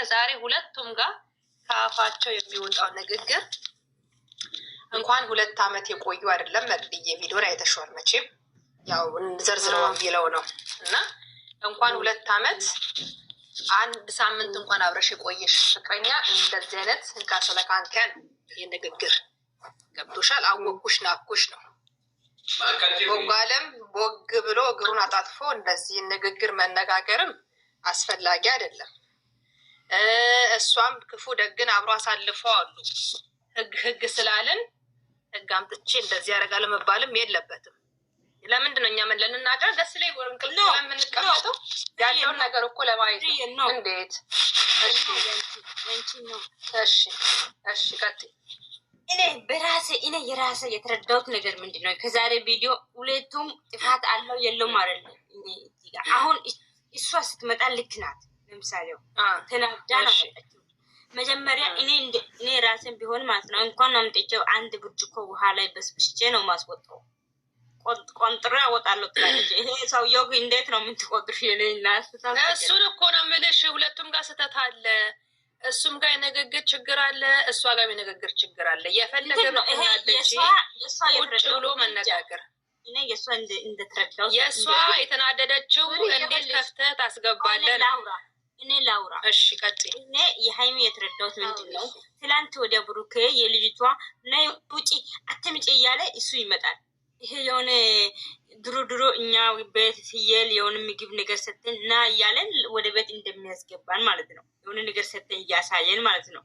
ዛሬ ሁለቱም ጋር ከአፋቸው የሚወጣው ንግግር እንኳን 2 ዓመት የቆዩ አይደለም። መቅድዬ ቪዲዮን አይተሽዋል መቼም ያው ዘርዝረው የሚለው ነው እና እንኳን 2 ዓመት 1 ሳምንት እንኳን አብረሽ የቆየሽ ፍቅረኛ እንደዚህ አይነት እንካሰለካንከን የንግግር ገብቶሻል። አወኩሽ ናኩሽ ነው። ቦጋለም ቦግ ብሎ እግሩን አጣጥፎ እንደዚህ ንግግር መነጋገርም አስፈላጊ አይደለም። እሷም ክፉ ደግን አብሮ አሳልፈው አሉ። ህግ ስላልን ህግ አምጥቼ እንደዚህ ያደርጋል መባልም የለበትም። ለምንድን ነው እኛ ምን ልንናገር ደስ ላይ ወርንቅል ለምንቀመጠው ያለውን ነገር እኮ ለማየት ነው። እንዴት እሺ ቀጥይ። እኔ የራሴ የተረዳሁት ነገር ምንድን ነው? ከዛሬ ቪዲዮ ሁለቱም ጥፋት አለው የለውም አይደለም። አሁን እሷ ስትመጣ ልክ ናት። ለምሳሌው ተናዳ ነው መጀመሪያ እኔ ራሴን ቢሆን ማለት ነው እንኳን አምጥቼው 1 ብርጭቆ ውሃ ላይ በስብስቼ ነው ማስወጣው። ቆንጥሬ አወጣለሁ ትላለች። ይሄ ሰውዬው እንዴት ነው የምትቆጥሩ? የኔና እሱን እኮ ነው የምልሽ። ሁለቱም ጋር ስህተት አለ። እሱም ጋር የንግግር ችግር አለ፣ እሷ ጋር የንግግር ችግር አለ። የፈለገ ነው ቁጭ ብሎ መነጋገር። የእሷ የተናደደችው እንዴት ከፍተህ ታስገባለህ? እኔ ላውራ። እሺ ቀጥይ። እኔ የሃይሚ የተረዳሁት ምንድን ነው? ትላንት ወደ ብሩኬ የልጅቷ ነይ ውጪ አትምጪ እያለ እሱ ይመጣል። ይሄ የሆነ ድሮ እኛ ቤት ፍየል የሆነ ምግብ ነገር ሰተን ና እያለን ወደ ቤት እንደሚያስገባን ማለት ነው። የሆነ ነገር ሰተን እያሳየን ማለት ነው።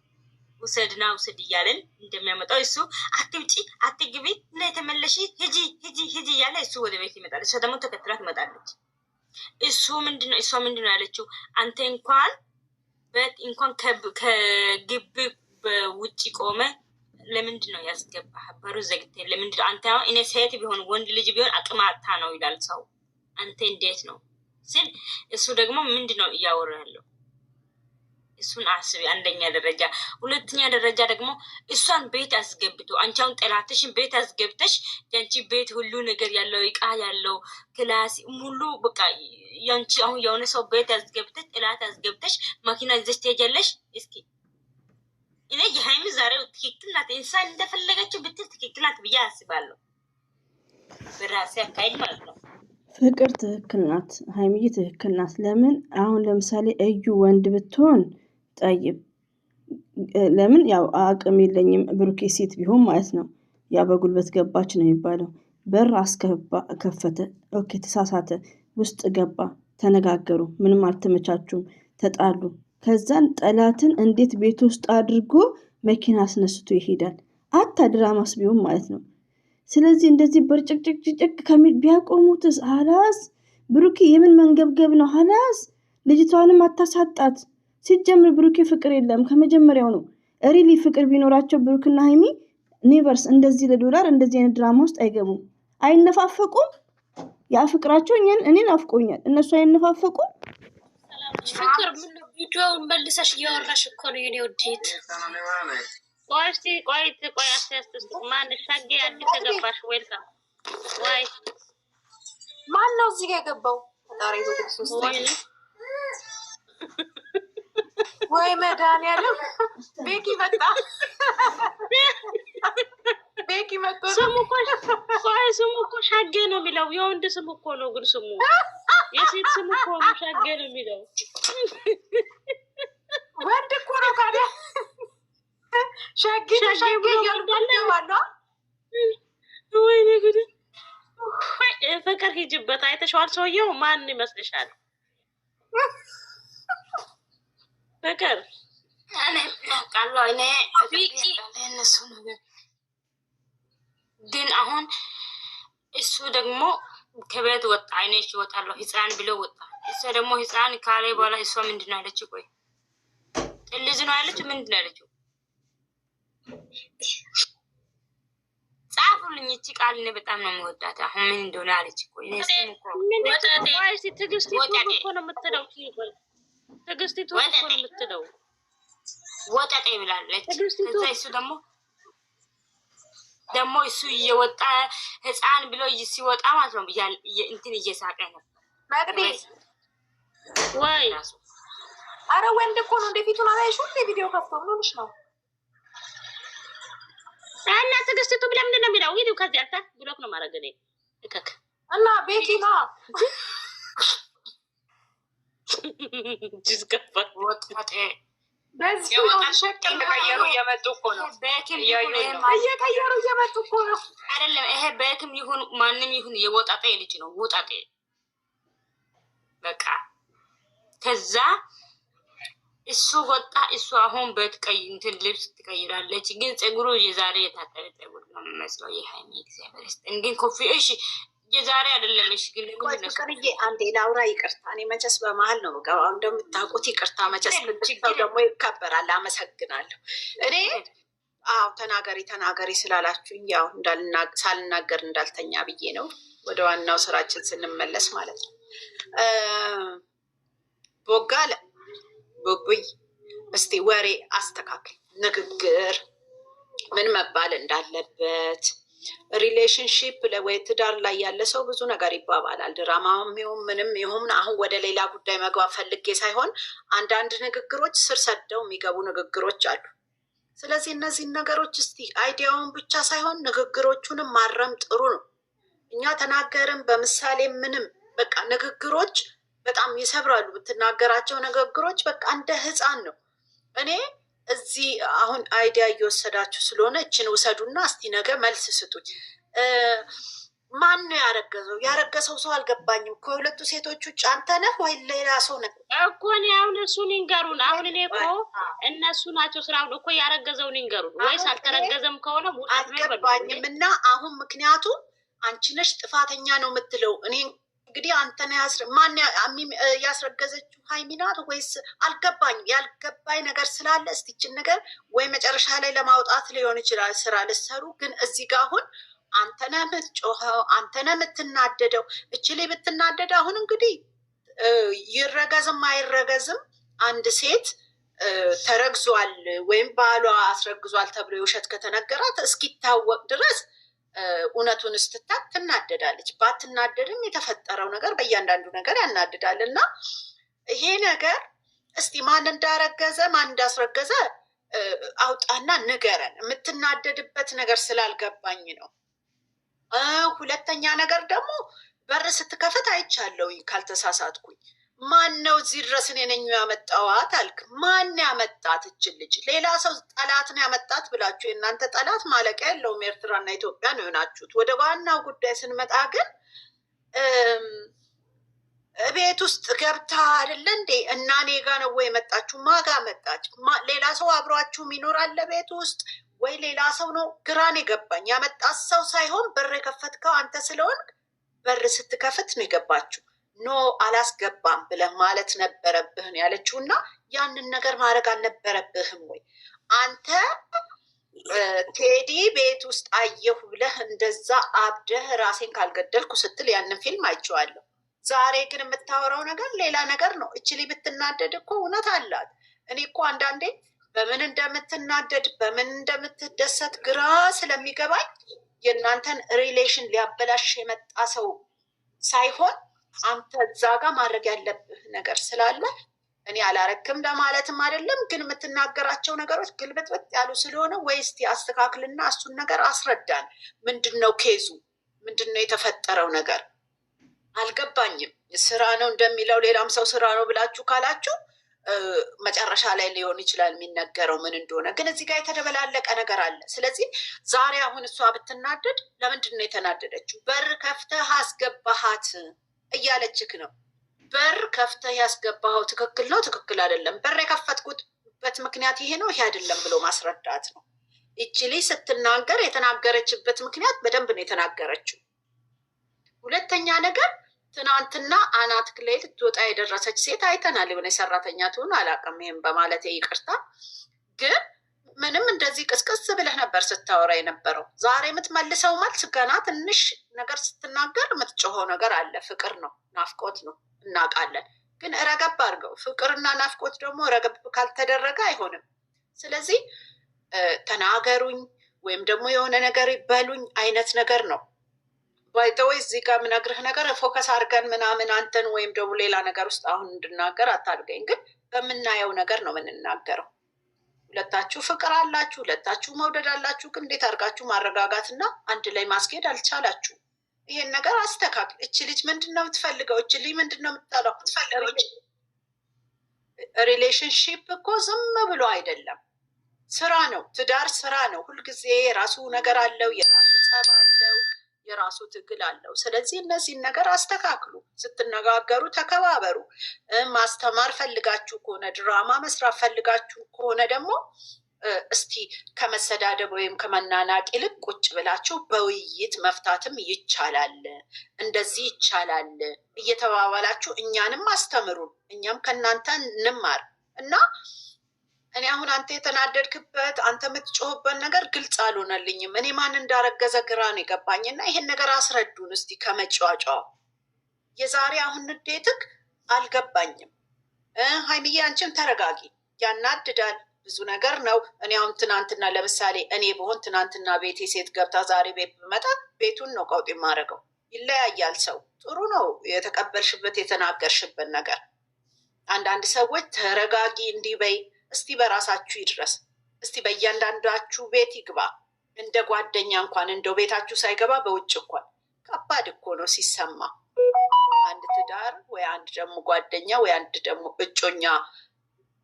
ውሰድና ውሰድ እያለን እንደሚያመጣው እሱ አትምጪ አትግቢ እና የተመለሽ ሂጂ እያለ እሱ ወደ ቤት ይመጣል። እሷ ደግሞ ተከትላ ትመጣለች። እሷ ምንድነው ያለችው? አንተ እንኳን ከግቢ በውጭ ቆመ ለምንድን ነው ያስገባህ? በሩ ዘግተህ ለምንድን ነው አንተ? እኔ ሴት ቢሆን ወንድ ልጅ ቢሆን አቅማታ ነው ይላል ሰው። አንተ እንዴት ነው ሲል እሱ ደግሞ ምንድን ነው እያወራ ያለው? እሱን አስቢ። አንደኛ ደረጃ። ሁለተኛ ደረጃ ደግሞ እሷን ቤት አስገብቶ አንቺ አሁን ጠላትሽን ቤት አስገብተሽ ያንቺ ቤት ሁሉ ነገር ያለው እቃ ያለው ክላስ ሙሉ በቃ ያንቺ አሁን የሆነ ሰው ቤት አስገብተሽ ጠላት አስገብተሽ መኪና ይዘሽ ትሄጃለሽ። እስኪ እኔ የሃይሚ ዛሬው ትክክል ናት። ኢንሳን እንደፈለገችው ብትል ትክክል ናት ብዬ አስባለሁ። በራሴ አካሄድ ማለት ነው። ፍቅር ትክክል ናት። ሃይሚዬ ትክክል ናት። ለምን አሁን ለምሳሌ እዩ ወንድ ብትሆን ጠይብ ለምን ያው አቅም የለኝም ብሩኬ ሴት ቢሆን ማለት ነው ያ በጉልበት ገባች ነው የሚባለው። በር ከፈተ፣ ኦኬ ተሳሳተ፣ ውስጥ ገባ፣ ተነጋገሩ፣ ምንም አልተመቻቹም፣ ተጣሉ። ከዛን ጠላትን እንዴት ቤት ውስጥ አድርጎ መኪና አስነስቶ ይሄዳል? አታ ድራማስ ቢሆን ማለት ነው። ስለዚህ እንደዚህ በርጭቅጭቅጭቅ ከሚል ቢያቆሙትስ? ሀላስ ብሩኬ የምን መንገብገብ ነው? ሀላስ ልጅቷንም አታሳጣት። ሲጀምር ብሩኬ ፍቅር የለም ከመጀመሪያው ነው። ሪሊ ፍቅር ቢኖራቸው ብሩክና ሃይሚ ኔቨርስ እንደዚህ ለዶላር እንደዚህ አይነት ድራማ ውስጥ አይገቡም። አይነፋፈቁም። ያ ፍቅራቸው እኔን አፍቆኛል። እነሱ አይነፋፈቁም። ፍቅር ምን ቪዲዮውን መልሰሽ እያወራሽ እኮ ነው የኔ ውዴት። ቆይ አስተያየት ማን ሻጌ አዲስ የገባሽ? ዌልካም። ወይ ማን ነው እዚህ ጋር የገባው? ታሪክ ውስጥ ወይ መድኃኒዓለም ቤኪ መጣ። ቤኪ መጣ። ስሙ እኮ ሻጌ ነው የሚለው። የወንድ ስሙ እኮ ነው ግን ስሙ የሴት ስሙ እኮ ነው ሻጌ ነው የሚለው። ወንድ እኮ ነው ታዲያ ሻጌ ያልባለ። ወይኔ ጉድ! ፍቅር ሂጅበት። አይተሽዋል? ሰውየው ማን ይመስልሻል? ፍቅር ግን አሁን እሱ ደግሞ ከቤት ወጣ። አይነሽ ይወጣለሁ ህፃን ብሎ ወጣ። እሷ ደግሞ ህፃን ካለ በኋላ እሷ ምንድን ነው ያለችው? ቆይ ልጅ ነው ያለችው። ምንድን ነው ያለችው? ጻፉልኝ። እቺ ቃል እኔ በጣም ነው የምወዳት። አሁን ምን እንደሆነ አለች። ቆይ ትዕግስቲቱ እኮ ነው የምትለው። ትዕግስቲቱ እኮ ነው የምትለው። ወጣጤ ብላለች። ከዛ እሱ ደግሞ እሱ እየወጣ ህፃን ብሎ ሲወጣ ማለት ነው እንትን እየሳቀ ነው። ማግዲ ወይ አረ ወንድ እኮ ነው። እንደፊቱን አላይሽው እንደ ቪዲዮ ከፍቶ ምንሽ ነው? እና ትግስቱ ብለም ምንድን ነው የሚለው? ሂዱ ከዚህ አታ ብሎክ ነው ማድረግ እኔ እከክ እና ቤቲና ጅዝገፋ ወጣጤ በዚህ እየቀየሩ እየመጡ እኮ ነው። እየቀየሩ እየመጡ እኮ ነው። አይደለም ይሄ ቤትም ይሁን ማንም ይሁን የወጣጤ ልጅ ነው። ወጣጤ በቃ ከዛ እሱ ወጣ። እሱ አሁን ቤት ቀይ እንትን ልብስ ትቀይራለች፣ ግን ፀጉሩ የዛሬ የታጠረ ፀጉር ነው የሚመስለው። የሃይሚ እግዚአብሔር ይስጥን። ግን ኮፊ እሺ የዛሬ አይደለም። እሺ ግን ፍቅርዬ አንዴ ላውራ። ይቅርታ እኔ መቸስ በመሀል ነው ገባው እንደምታውቁት። ይቅርታ መቸስ ሰው ደግሞ ይከበራል። አመሰግናለሁ። እኔ አዎ ተናገሪ ስላላችሁኝ ያው ሳልናገር እንዳልተኛ ብዬ ነው። ወደ ዋናው ስራችን ስንመለስ ማለት ነው። ቦጋለ ቦጉይ እስቲ ወሬ አስተካክል። ንግግር ምን መባል እንዳለበት ሪሌሽንሺፕ ወይ ትዳር ላይ ያለ ሰው ብዙ ነገር ይባባላል። ድራማም ይሁን ምንም ይሁን አሁን ወደ ሌላ ጉዳይ መግባት ፈልጌ ሳይሆን አንዳንድ ንግግሮች ስር ሰደው የሚገቡ ንግግሮች አሉ። ስለዚህ እነዚህን ነገሮች እስቲ አይዲያውን ብቻ ሳይሆን ንግግሮቹንም ማረም ጥሩ ነው። እኛ ተናገርም በምሳሌ ምንም በቃ ንግግሮች በጣም ይሰብራሉ። ብትናገራቸው ንግግሮች በቃ እንደ ህፃን ነው። እኔ እዚህ አሁን አይዲያ እየወሰዳችሁ ስለሆነ እችን ውሰዱና እስቲ ነገ መልስ ስጡኝ። ማን ነው ያረገዘው? ያረገሰው ሰው አልገባኝም። ከሁለቱ ሴቶች ውጭ አንተ ነህ ወይ ሌላ ሰው ነህ እኮ? እኔ አሁን እሱን ይንገሩን። አሁን እኔ እኮ እነሱ ናቸው ስራውን እኮ ያረገዘውን ይንገሩን። ወይስ አልተረገዘም ከሆነ አልገባኝም። እና አሁን ምክንያቱም አንቺ ነሽ ጥፋተኛ ነው የምትለው እኔ እንግዲህ አንተን ማን ያስረገዘችው ሀይሚ ናት ወይስ? አልገባኝም። ያልገባኝ ነገር ስላለ እስቲችን ነገር ወይ መጨረሻ ላይ ለማውጣት ሊሆን ይችላል ስራ ልሰሩ። ግን እዚህ ጋር አሁን አንተነ የምትጮኸው አንተነ የምትናደደው። እችሌ ብትናደድ አሁን እንግዲህ ይረገዝም አይረገዝም አንድ ሴት ተረግዟል ወይም ባሏ አስረግዟል ተብሎ የውሸት ከተነገራት እስኪታወቅ ድረስ እውነቱን ስትታቅ ትናደዳለች። ባትናደድም የተፈጠረው ነገር በእያንዳንዱ ነገር ያናድዳል። እና ይሄ ነገር እስቲ ማን እንዳረገዘ ማን እንዳስረገዘ አውጣና ንገረን። የምትናደድበት ነገር ስላልገባኝ ነው። ሁለተኛ ነገር ደግሞ በር ስትከፍት አይቻለሁኝ ካልተሳሳትኩኝ። ማን ነው እዚህ ድረስ እኔ ነኝ ያመጣዋት አልክ? ማን ያመጣት? እችን ልጅ ሌላ ሰው ጠላት ነው ያመጣት ብላችሁ የእናንተ ጠላት ማለቂያ የለውም። ኤርትራና ኢትዮጵያ ነው የሆናችሁት። ወደ ዋናው ጉዳይ ስንመጣ ግን ቤት ውስጥ ገብታ አይደለ እንዴ? እና እኔ ጋ ነው ወይ የመጣችሁ? ማጋ መጣች? ሌላ ሰው አብሯችሁም ይኖራል ቤት ውስጥ ወይ ሌላ ሰው ነው? ግራን የገባኝ ያመጣት ሰው ሳይሆን በር የከፈትከው አንተ ስለሆንክ በር ስትከፍት ነው የገባችሁ። ኖ አላስገባም ብለህ ማለት ነበረብህን ያለችው። እና ያንን ነገር ማድረግ አልነበረብህም ወይ አንተ? ቴዲ ቤት ውስጥ አየሁ ብለህ እንደዛ አብደህ ራሴን ካልገደልኩ ስትል ያንን ፊልም አይቼዋለሁ። ዛሬ ግን የምታወራው ነገር ሌላ ነገር ነው። እችሊ ብትናደድ እኮ እውነት አላት። እኔ እኮ አንዳንዴ በምን እንደምትናደድ በምን እንደምትደሰት ግራ ስለሚገባኝ የእናንተን ሪሌሽን ሊያበላሽ የመጣ ሰው ሳይሆን አንተ እዛ ጋር ማድረግ ያለብህ ነገር ስላለ እኔ አላረክም ለማለትም አይደለም። ግን የምትናገራቸው ነገሮች ግልብጥብጥ ያሉ ስለሆነ ወይ እስቲ አስተካክልና እሱን ነገር አስረዳን። ምንድን ነው ኬዙ? ምንድን ነው የተፈጠረው ነገር? አልገባኝም። ስራ ነው እንደሚለው ሌላም ሰው ስራ ነው ብላችሁ ካላችሁ መጨረሻ ላይ ሊሆን ይችላል የሚነገረው ምን እንደሆነ። ግን እዚህ ጋር የተደበላለቀ ነገር አለ። ስለዚህ ዛሬ አሁን እሷ ብትናደድ ለምንድን ነው የተናደደችው? በር ከፍተህ አስገባሃት እያለችክ ነው። በር ከፍተህ ያስገባኸው ትክክል ነው ትክክል አይደለም፣ በር የከፈትኩበት ምክንያት ይሄ ነው ይሄ አይደለም ብሎ ማስረዳት ነው። ይችሊ ስትናገር የተናገረችበት ምክንያት በደንብ ነው የተናገረችው። ሁለተኛ ነገር ትናንትና አናት ላይ ልትወጣ የደረሰች ሴት አይተናል። የሆነ ሰራተኛ ትሆን አላውቅም። ይሄን በማለት ይቅርታ። ግን ምንም እንደዚህ ቅስቅስ ብለህ ነበር ስታወራ የነበረው። ዛሬ የምትመልሰው መልስ ገና ትንሽ ነገር ስትናገር የምትጮኸው ነገር አለ። ፍቅር ነው ናፍቆት ነው እናውቃለን። ግን ረገብ አድርገው። ፍቅርና ናፍቆት ደግሞ ረገብ ካልተደረገ አይሆንም። ስለዚህ ተናገሩኝ ወይም ደግሞ የሆነ ነገር በሉኝ አይነት ነገር ነው። ባይተወይ እዚህ ጋር የምነግርህ ነገር ፎከስ አድርገን ምናምን አንተን ወይም ደግሞ ሌላ ነገር ውስጥ አሁን እንድናገር አታድርገኝ። ግን በምናየው ነገር ነው የምንናገረው። ሁለታችሁ ፍቅር አላችሁ፣ ሁለታችሁ መውደድ አላችሁ። ግን እንዴት አድርጋችሁ ማረጋጋትና አንድ ላይ ማስኬድ አልቻላችሁ? ይሄን ነገር አስተካክል። እች ልጅ ምንድን ነው የምትፈልገው? እች ልጅ ምንድን ነው የምትጠላው? ሪሌሽንሺፕ እኮ ዝም ብሎ አይደለም፣ ስራ ነው። ትዳር ስራ ነው። ሁልጊዜ የራሱ ነገር አለው፣ የራሱ ጸብ አለው፣ የራሱ ትግል አለው። ስለዚህ እነዚህን ነገር አስተካክሉ። ስትነጋገሩ ተከባበሩ። ማስተማር ፈልጋችሁ ከሆነ ድራማ መስራት ፈልጋችሁ ከሆነ ደግሞ እስቲ ከመሰዳደብ ወይም ከመናናቅ ይልቅ ቁጭ ብላችሁ በውይይት መፍታትም ይቻላል። እንደዚህ ይቻላል እየተባባላችሁ እኛንም አስተምሩን፣ እኛም ከእናንተ እንማር እና እኔ አሁን አንተ የተናደድክበት አንተ የምትጮህበት ነገር ግልጽ አልሆነልኝም። እኔ ማን እንዳረገዘ ግራ ነው የገባኝና ይሄን ነገር አስረዱን እስቲ ከመጫጫው የዛሬ አሁን ንዴትክ አልገባኝም። ሀይሚዬ አንቺም ተረጋጊ። ያናድዳል፣ ብዙ ነገር ነው። እኔ አሁን ትናንትና ለምሳሌ እኔ በሆን ትናንትና ቤቴ ሴት ገብታ ዛሬ ቤት ብመጣ ቤቱን ነው ቀውጥ የማደርገው። ይለያያል ሰው። ጥሩ ነው የተቀበልሽበት የተናገርሽበት ነገር። አንዳንድ ሰዎች ተረጋጊ እንዲህ በይ እስቲ በራሳችሁ ይድረስ። እስቲ በእያንዳንዳችሁ ቤት ይግባ። እንደ ጓደኛ እንኳን እንደው ቤታችሁ ሳይገባ በውጭ እንኳን ከባድ እኮ ነው ሲሰማ። አንድ ትዳር ወይ አንድ ደግሞ ጓደኛ ወይ አንድ ደግሞ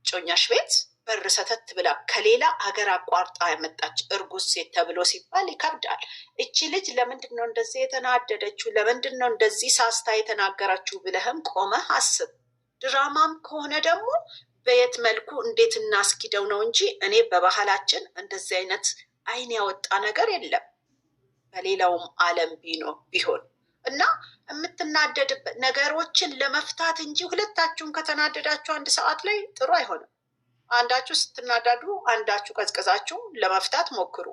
እጮኛሽ ቤት በር ሰተት ብላ ከሌላ ሀገር አቋርጣ ያመጣች እርጉዝ ሴት ተብሎ ሲባል ይከብዳል። እቺ ልጅ ለምንድን ነው እንደዚህ የተናደደችው? ለምንድን ነው እንደዚህ ሳስታ የተናገረችው ብለህም ቆመህ አስብ። ድራማም ከሆነ ደግሞ በየት መልኩ እንዴት እናስኪደው ነው እንጂ እኔ በባህላችን እንደዚህ አይነት አይን ያወጣ ነገር የለም። በሌላውም ዓለም ቢሆን እና የምትናደድበት ነገሮችን ለመፍታት እንጂ ሁለታችሁም ከተናደዳችሁ አንድ ሰዓት ላይ ጥሩ አይሆንም። አንዳችሁ ስትናዳዱ አንዳችሁ ቀዝቅዛችሁ ለመፍታት ሞክሩ።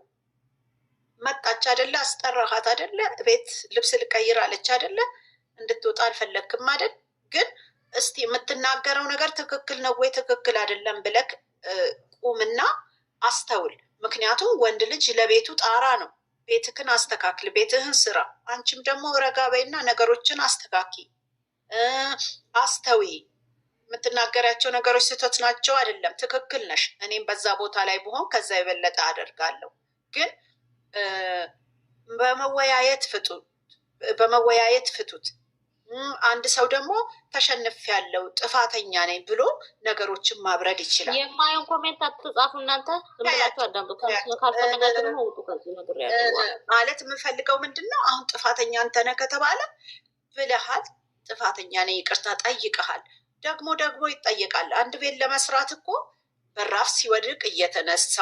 መጣች አደለ? አስጠራሃት አደለ? ቤት ልብስ ልቀይር አለች አደለ? እንድትወጣ አልፈለግክም አደል? ግን እስቲ የምትናገረው ነገር ትክክል ነው ወይ ትክክል አይደለም ብለክ ቁምና አስተውል። ምክንያቱም ወንድ ልጅ ለቤቱ ጣራ ነው። ቤትክን አስተካክል፣ ቤትህን ስራ። አንቺም ደግሞ ረጋ በይና ነገሮችን አስተካኪ፣ አስተዊ። የምትናገሪያቸው ነገሮች ስህተት ናቸው አይደለም፣ ትክክል ነሽ። እኔም በዛ ቦታ ላይ ብሆን ከዛ የበለጠ አደርጋለሁ። ግን በመወያየት ፍቱት። አንድ ሰው ደግሞ ተሸንፍ ያለው ጥፋተኛ ነኝ ብሎ ነገሮችን ማብረድ ይችላል። የማየን ኮሜንት አትጻፉ እናንተ ዝም ብላችሁ አዳምጡ። ካልፈለጋችሁ ደግሞ ውጡ ከዚህ ነገር ማለት የምፈልገው ምንድን ነው? አሁን ጥፋተኛ አንተ ነህ ከተባለ ብለሃል፣ ጥፋተኛ ነኝ ይቅርታ ጠይቀሃል። ደግሞ ይጠየቃል። አንድ ቤት ለመስራት እኮ በራፍ ሲወድቅ እየተነሳ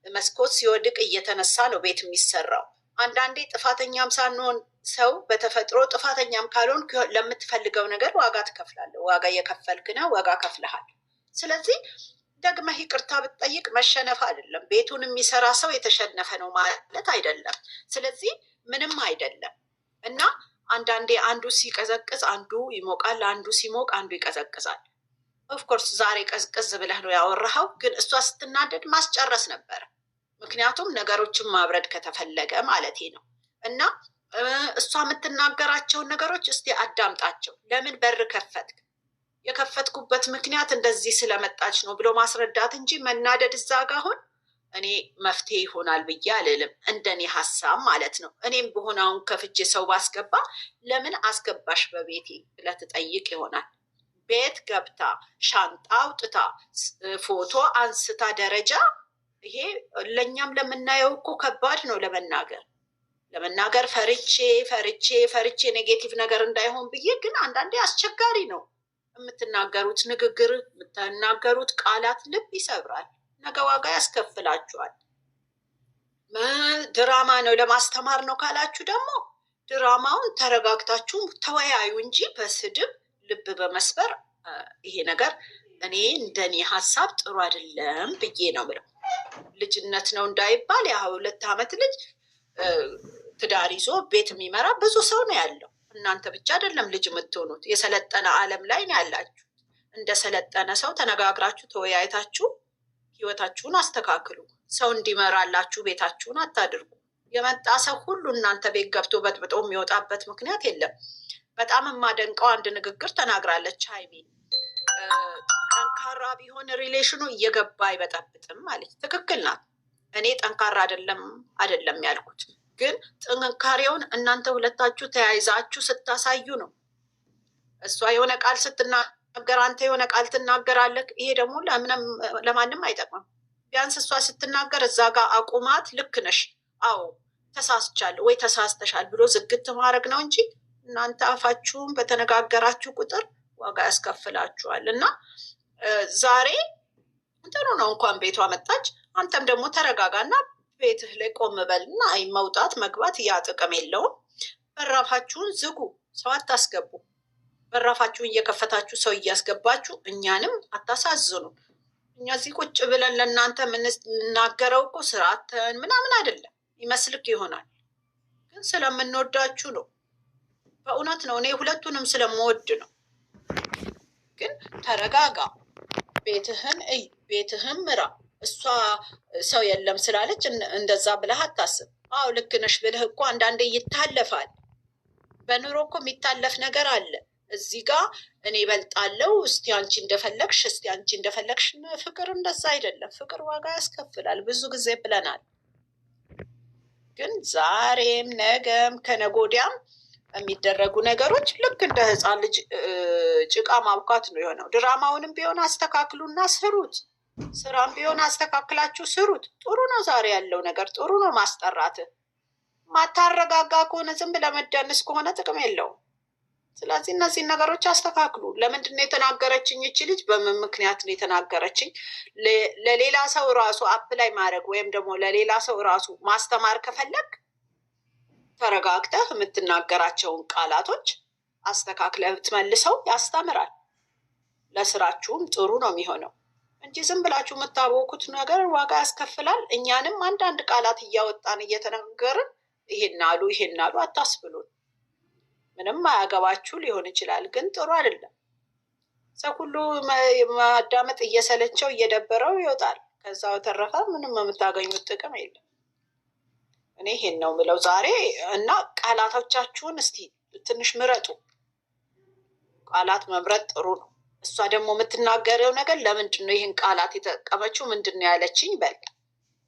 መስኮት ሲወድቅ እየተነሳ ነው ቤት የሚሰራው። አንዳንዴ ጥፋተኛም ሳንሆን ሰው በተፈጥሮ ጥፋተኛም ካልሆን ለምትፈልገው ነገር ዋጋ ትከፍላለህ። ዋጋ እየከፈልክ ነው፣ ዋጋ ከፍለሃል። ስለዚህ ደግመህ ይቅርታ ብትጠይቅ መሸነፍ አይደለም። ቤቱን የሚሰራ ሰው የተሸነፈ ነው ማለት አይደለም። ስለዚህ ምንም አይደለም እና አንዳንዴ አንዱ ሲቀዘቅዝ አንዱ ይሞቃል፣ አንዱ ሲሞቅ አንዱ ይቀዘቅዛል። ኦፍኮርስ ዛሬ ቀዝቅዝ ብለህ ነው ያወራኸው፣ ግን እሷ ስትናደድ ማስጨረስ ነበረ። ምክንያቱም ነገሮችን ማብረድ ከተፈለገ ማለቴ ነው። እና እሷ የምትናገራቸውን ነገሮች እስቲ አዳምጣቸው። ለምን በር ከፈትክ? የከፈትኩበት ምክንያት እንደዚህ ስለመጣች ነው ብሎ ማስረዳት እንጂ መናደድ እዛ ጋ አሁን እኔ መፍትሄ ይሆናል ብዬ አልልም። እንደኔ ሀሳብ ማለት ነው። እኔም በሆነ አሁን ከፍቼ ሰው ባስገባ ለምን አስገባሽ በቤቴ ብለህ ትጠይቅ ይሆናል። ቤት ገብታ ሻንጣ አውጥታ ፎቶ አንስታ ደረጃ ይሄ ለእኛም ለምናየው እኮ ከባድ ነው ለመናገር ፈርቼ ኔጌቲቭ ነገር እንዳይሆን ብዬ፣ ግን አንዳንዴ አስቸጋሪ ነው። የምትናገሩት ንግግር የምትናገሩት ቃላት ልብ ይሰብራል፣ ነገ ዋጋ ያስከፍላችኋል። ድራማ ነው ለማስተማር ነው ካላችሁ ደግሞ ድራማውን ተረጋግታችሁ ተወያዩ እንጂ በስድብ ልብ በመስበር ይሄ ነገር እኔ እንደኔ ሀሳብ ጥሩ አይደለም ብዬ ነው ብለው። ልጅነት ነው እንዳይባል ያ 2 ዓመት ልጅ ትዳር ይዞ ቤት የሚመራ ብዙ ሰው ነው ያለው። እናንተ ብቻ አይደለም ልጅ የምትሆኑት፣ የሰለጠነ ዓለም ላይ ነው ያላችሁ። እንደ ሰለጠነ ሰው ተነጋግራችሁ ተወያይታችሁ ህይወታችሁን አስተካክሉ። ሰው እንዲመራላችሁ ቤታችሁን አታድርጉ። የመጣ ሰው ሁሉ እናንተ ቤት ገብቶ በጥብጦ የሚወጣበት ምክንያት የለም። በጣም የማደንቀው አንድ ንግግር ተናግራለች ሀይሚ። ጠንካራ ቢሆን ሪሌሽኑ እየገባ አይበጠብጥም ማለት ትክክል ናት። እኔ ጠንካራ አይደለም ያልኩት፣ ግን ጥንካሬውን እናንተ ሁለታችሁ ተያይዛችሁ ስታሳዩ ነው። እሷ የሆነ ቃል ስትናገር አንተ የሆነ ቃል ትናገራለህ። ይሄ ደግሞ ለማንም አይጠቅምም። ቢያንስ እሷ ስትናገር እዛ ጋር አቁማት፣ ልክ ነሽ፣ አዎ ተሳስቻለሁ ወይ ተሳስተሻል ብሎ ዝግት ማድረግ ነው እንጂ እናንተ አፋችሁን በተነጋገራችሁ ቁጥር ዋጋ ያስከፍላችኋል። እና ዛሬ ጥሩ ነው እንኳን ቤቷ መጣች። አንተም ደግሞ ተረጋጋና ቤትህ ላይ ቆም በልና አይ መውጣት መግባት ያ ጥቅም የለውም። በራፋችሁን ዝጉ፣ ሰው አታስገቡ። በራፋችሁን እየከፈታችሁ ሰው እያስገባችሁ እኛንም አታሳዝኑ። እኛ እዚህ ቁጭ ብለን ለእናንተ የምንናገረው እኮ ስርዓትን ምናምን አይደለም ይመስልክ ይሆናል፣ ግን ስለምንወዳችሁ ነው። በእውነት ነው። እኔ ሁለቱንም ስለምወድ ነው። ግን ተረጋጋ፣ ቤትህን እይ፣ ቤትህን ምራ። እሷ ሰው የለም ስላለች እንደዛ ብለህ አታስብ። አዎ ልክ ነሽ ብለህ እኮ አንዳንዴ ይታለፋል። በኑሮ እኮ የሚታለፍ ነገር አለ። እዚህ ጋ እኔ እበልጣለሁ፣ እስቲ አንቺ እንደፈለግሽ፣ እስቲ አንቺ እንደፈለግሽ። ፍቅር እንደዛ አይደለም። ፍቅር ዋጋ ያስከፍላል። ብዙ ጊዜ ብለናል። ግን ዛሬም ነገም ከነገ ወዲያም የሚደረጉ ነገሮች ልክ እንደ ሕፃን ልጅ ጭቃ ማብካት ነው የሆነው። ድራማውንም ቢሆን አስተካክሉና ስሩት። ስራም ቢሆን አስተካክላችሁ ስሩት። ጥሩ ነው። ዛሬ ያለው ነገር ጥሩ ነው። ማስጠራት ማታረጋጋ ከሆነ ዝም ብለህ መደንስ ከሆነ ጥቅም የለውም። ስለዚህ እነዚህን ነገሮች አስተካክሉ። ለምንድን ነው የተናገረችኝ ይቺ ልጅ? በምን ምክንያት ነው የተናገረችኝ? ለሌላ ሰው ራሱ አፕላይ ማድረግ ወይም ደግሞ ለሌላ ሰው ራሱ ማስተማር ከፈለግ ተረጋግተህ የምትናገራቸውን ቃላቶች አስተካክለህ ብትመልሰው ያስተምራል። ለስራችሁም ጥሩ ነው የሚሆነው እንጂ ዝም ብላችሁ የምታወቁት ነገር ዋጋ ያስከፍላል። እኛንም አንዳንድ ቃላት እያወጣን እየተነገርን ይሄን አሉ አታስብሉን። ምንም አያገባችሁ ሊሆን ይችላል፣ ግን ጥሩ አይደለም። ሰው ሁሉ ማዳመጥ እየሰለቸው እየደበረው ይወጣል። ከዛ በተረፈ ምንም የምታገኙት ጥቅም የለም። እኔ ይሄን ነው ምለው ዛሬ። እና ቃላቶቻችሁን እስቲ ትንሽ ምረጡ። ቃላት መምረጥ ጥሩ ነው። እሷ ደግሞ የምትናገረው ነገር ለምንድን ነው ይህን ቃላት የተጠቀመችው? ምንድን ነው ያለችኝ? በል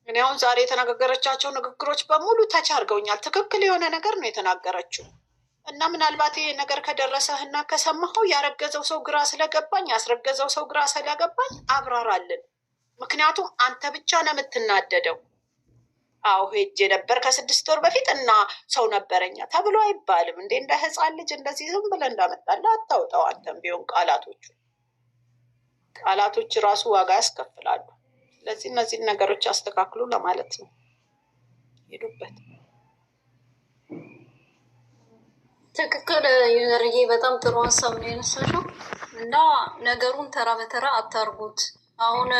እኔ አሁን ዛሬ የተነጋገረቻቸው ንግግሮች በሙሉ ተች አድርገውኛል። ትክክል የሆነ ነገር ነው የተናገረችው። እና ምናልባት ይሄ ነገር ከደረሰህና ከሰማኸው ያረገዘው ሰው ግራ ስለገባኝ ያስረገዘው ሰው ግራ ስለገባኝ አብራራልን። ምክንያቱም አንተ ብቻ ነው የምትናደደው። አዎ ሄጄ ነበር ከ6 ወር በፊት እና ሰው ነበረኛ ተብሎ አይባልም እንዴ? እንደ ሕፃን ልጅ እንደዚህ ዝም ብለህ እንዳመጣለህ አታውጣው። አንተም ቢሆን ቃላቶች ራሱ ዋጋ ያስከፍላሉ። ስለዚህ እነዚህን ነገሮች አስተካክሉ ለማለት ነው። ሄዱበት። ትክክል ዩዘርዬ፣ በጣም ጥሩ ሀሳብ ነው የነሳሽው እና ነገሩን ተራ በተራ አታርጉት። አሁን